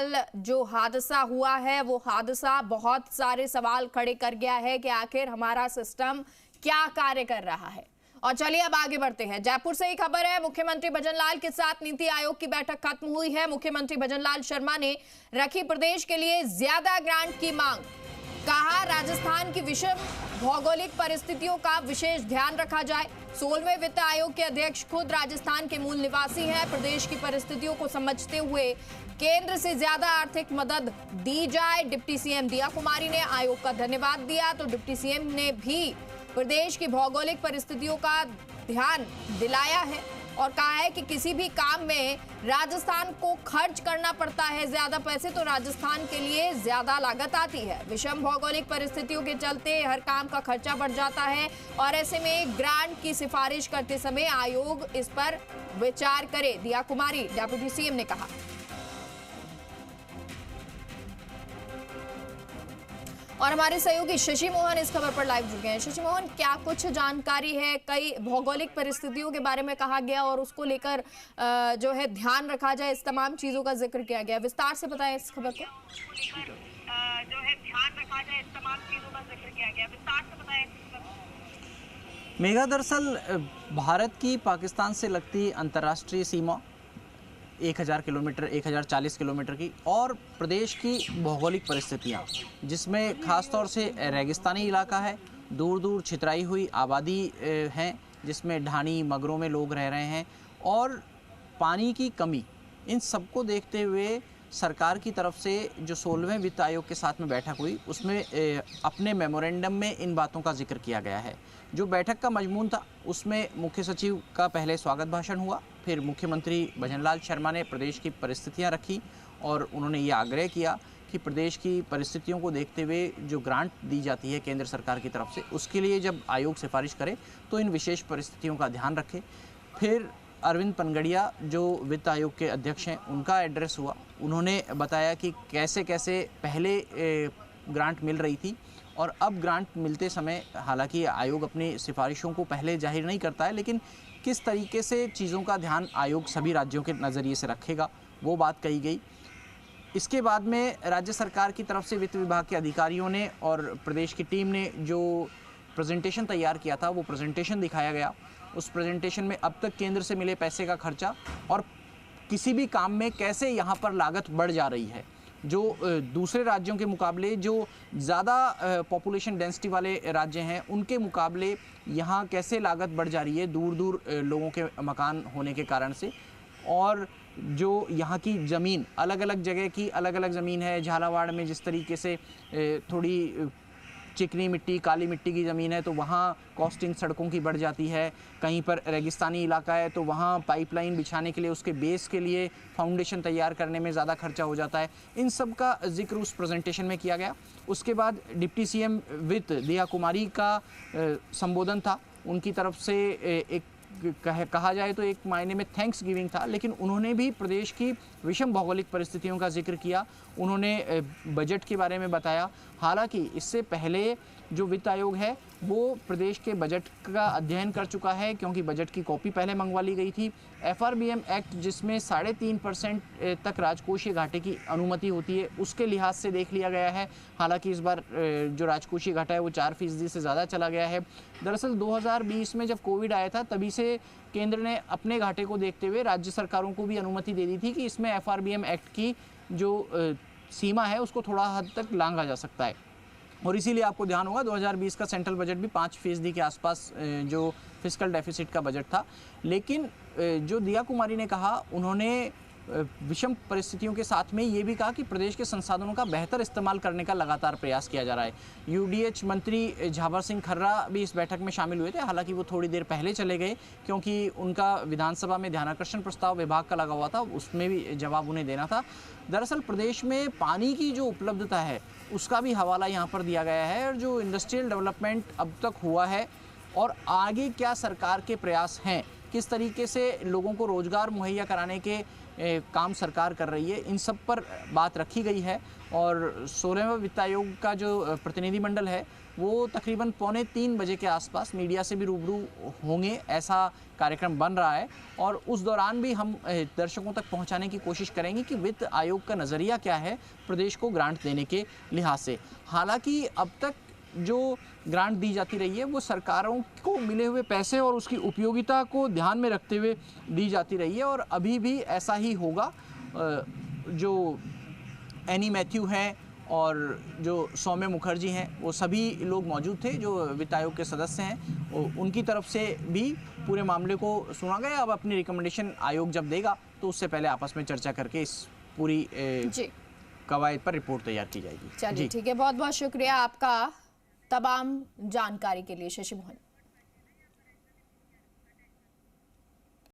फिलहाल जो हादसा हुआ है वो हादसा बहुत सारे सवाल खड़े कर गया है कि आखिर हमारा सिस्टम क्या कार्य कर रहा है। और चलिए अब आगे बढ़ते हैं। जयपुर से ही खबर है, मुख्यमंत्री भजनलाल के साथ नीति आयोग की बैठक खत्म हुई है। मुख्यमंत्री भजनलाल शर्मा ने रखी प्रदेश के लिए ज्यादा ग्रांट की मांग। कहा राजस्थान की विषम भौगोलिक परिस्थितियों का विशेष ध्यान रखा जाए। 16वें वित्त आयोग के अध्यक्ष खुद राजस्थान के मूल निवासी हैं। प्रदेश की परिस्थितियों को समझते हुए केंद्र से ज्यादा आर्थिक मदद दी जाए। डिप्टी सीएम दिया कुमारी ने आयोग का धन्यवाद दिया तो डिप्टी सीएम ने भी प्रदेश की भौगोलिक परिस्थितियों का ध्यान दिलाया है और कहा है कि किसी भी काम में राजस्थान को खर्च करना पड़ता है ज्यादा पैसे तो राजस्थान के लिए ज्यादा लागत आती है। विषम भौगोलिक परिस्थितियों के चलते हर काम का खर्चा बढ़ जाता है और ऐसे में ग्रांट की सिफारिश करते समय आयोग इस पर विचार करे, दिया कुमारी डिप्टी सीएम ने कहा। और हमारे सहयोगी शशि मोहन इस खबर पर लाइव जुड़ गए हैं। शशि मोहन, क्या कुछ जानकारी है? कई भौगोलिक परिस्थितियों के बारे में कहा गया और उसको लेकर जो है ध्यान रखा जाए, इस तमाम चीजों का जिक्र किया गया। विस्तार से बताएं इस खबर को। मेघा, दरअसल भारत की पाकिस्तान से लगती अंतर्राष्ट्रीय सीमा 1000 किलोमीटर 1040 किलोमीटर की और प्रदेश की भौगोलिक परिस्थितियाँ जिसमें ख़ास तौर से रेगिस्तानी इलाका है, दूर दूर छितराई हुई आबादी हैं जिसमें ढानी मगरों में लोग रह रहे हैं और पानी की कमी, इन सबको देखते हुए सरकार की तरफ से जो 16वें वित्त आयोग के साथ में बैठक हुई उसमें अपने मेमोरेंडम में इन बातों का जिक्र किया गया है। जो बैठक का मजमून था उसमें मुख्य सचिव का पहले स्वागत भाषण हुआ, फिर मुख्यमंत्री भजनलाल शर्मा ने प्रदेश की परिस्थितियां रखी और उन्होंने ये आग्रह किया कि प्रदेश की परिस्थितियों को देखते हुए जो ग्रांट दी जाती है केंद्र सरकार की तरफ से उसके लिए जब आयोग सिफारिश करे तो इन विशेष परिस्थितियों का ध्यान रखे। फिर अरविंद पनगड़िया जो वित्त आयोग के अध्यक्ष हैं उनका एड्रेस हुआ, उन्होंने बताया कि कैसे कैसे पहले ग्रांट मिल रही थी और अब ग्रांट मिलते समय हालांकि आयोग अपनी सिफारिशों को पहले जाहिर नहीं करता है लेकिन किस तरीके से चीज़ों का ध्यान आयोग सभी राज्यों के नज़रिए से रखेगा वो बात कही गई। इसके बाद में राज्य सरकार की तरफ से वित्त विभाग के अधिकारियों ने और प्रदेश की टीम ने जो प्रेजेंटेशन तैयार किया था वो प्रेजेंटेशन दिखाया गया। उस प्रेजेंटेशन में अब तक केंद्र से मिले पैसे का खर्चा और किसी भी काम में कैसे यहाँ पर लागत बढ़ जा रही है, जो दूसरे राज्यों के मुकाबले जो ज़्यादा पॉपुलेशन डेंसिटी वाले राज्य हैं उनके मुकाबले यहाँ कैसे लागत बढ़ जा रही है दूर दूर लोगों के मकान होने के कारण से। और जो यहाँ की ज़मीन अलग अलग जगह की अलग अलग ज़मीन है, झालावाड़ में जिस तरीके से थोड़ी चिकनी मिट्टी काली मिट्टी की ज़मीन है तो वहाँ कॉस्टिंग सड़कों की बढ़ जाती है, कहीं पर रेगिस्तानी इलाका है तो वहाँ पाइपलाइन बिछाने के लिए उसके बेस के लिए फाउंडेशन तैयार करने में ज़्यादा खर्चा हो जाता है। इन सब का जिक्र उस प्रेजेंटेशन में किया गया। उसके बाद डिप्टी सीएम वित्त दिया कुमारी का संबोधन था, उनकी तरफ से एक कहा जाए तो एक मायने में थैंक्स गिविंग था, लेकिन उन्होंने भी प्रदेश की विषम भौगोलिक परिस्थितियों का जिक्र किया। उन्होंने बजट के बारे में बताया। हालांकि इससे पहले जो वित्त आयोग है वो प्रदेश के बजट का अध्ययन कर चुका है क्योंकि बजट की कॉपी पहले मंगवा ली गई थी। FRBM एक्ट जिसमें 3.5% तक राजकोषीय घाटे की अनुमति होती है उसके लिहाज से देख लिया गया है। हालांकि इस बार जो राजकोषीय घाटा है वो 4% से ज़्यादा चला गया है। दरअसल 2020 में जब कोविड आया था तभी से केंद्र ने अपने घाटे को देखते हुए राज्य सरकारों को भी अनुमति दे दी थी कि इसमें FRBM एक्ट की जो सीमा है उसको थोड़ा हद तक लांघा जा सकता है। और इसीलिए आपको ध्यान होगा 2020 का सेंट्रल बजट भी 5% के आसपास जो फिस्कल डेफिसिट का बजट था। लेकिन जो दिया कुमारी ने कहा, उन्होंने विषम परिस्थितियों के साथ में ये भी कहा कि प्रदेश के संसाधनों का बेहतर इस्तेमाल करने का लगातार प्रयास किया जा रहा है। UDH मंत्री झावर सिंह खर्रा भी इस बैठक में शामिल हुए थे, हालांकि वो थोड़ी देर पहले चले गए क्योंकि उनका विधानसभा में ध्यानाकर्षण प्रस्ताव विभाग का लगा हुआ था, उसमें भी जवाब उन्हें देना था। दरअसल प्रदेश में पानी की जो उपलब्धता है उसका भी हवाला यहाँ पर दिया गया है और जो इंडस्ट्रियल डेवलपमेंट अब तक हुआ है और आगे क्या सरकार के प्रयास हैं, किस तरीके से लोगों को रोजगार मुहैया कराने के काम सरकार कर रही है, इन सब पर बात रखी गई है। और 16वें वित्त आयोग का जो प्रतिनिधिमंडल है वो तकरीबन 2:45 बजे के आसपास मीडिया से भी रूबरू होंगे, ऐसा कार्यक्रम बन रहा है। और उस दौरान भी हम दर्शकों तक पहुंचाने की कोशिश करेंगे कि वित्त आयोग का नज़रिया क्या है प्रदेश को ग्रांट देने के लिहाज से। हालांकि अब तक जो ग्रांट दी जाती रही है वो सरकारों को मिले हुए पैसे और उसकी उपयोगिता को ध्यान में रखते हुए दी जाती रही है, और अभी भी ऐसा ही होगा। जो एनी मैथ्यू हैं और जो सौम्य मुखर्जी हैं वो सभी लोग मौजूद थे जो वित्त आयोग के सदस्य हैं, उनकी तरफ से भी पूरे मामले को सुना गया। अब अपनी रिकमेंडेशन आयोग जब देगा तो उससे पहले आपस में चर्चा करके इस पूरी कवायद पर रिपोर्ट तैयार की जाएगी। चलिए ठीक है, बहुत बहुत शुक्रिया आपका तमाम जानकारी के लिए शशि मोहन।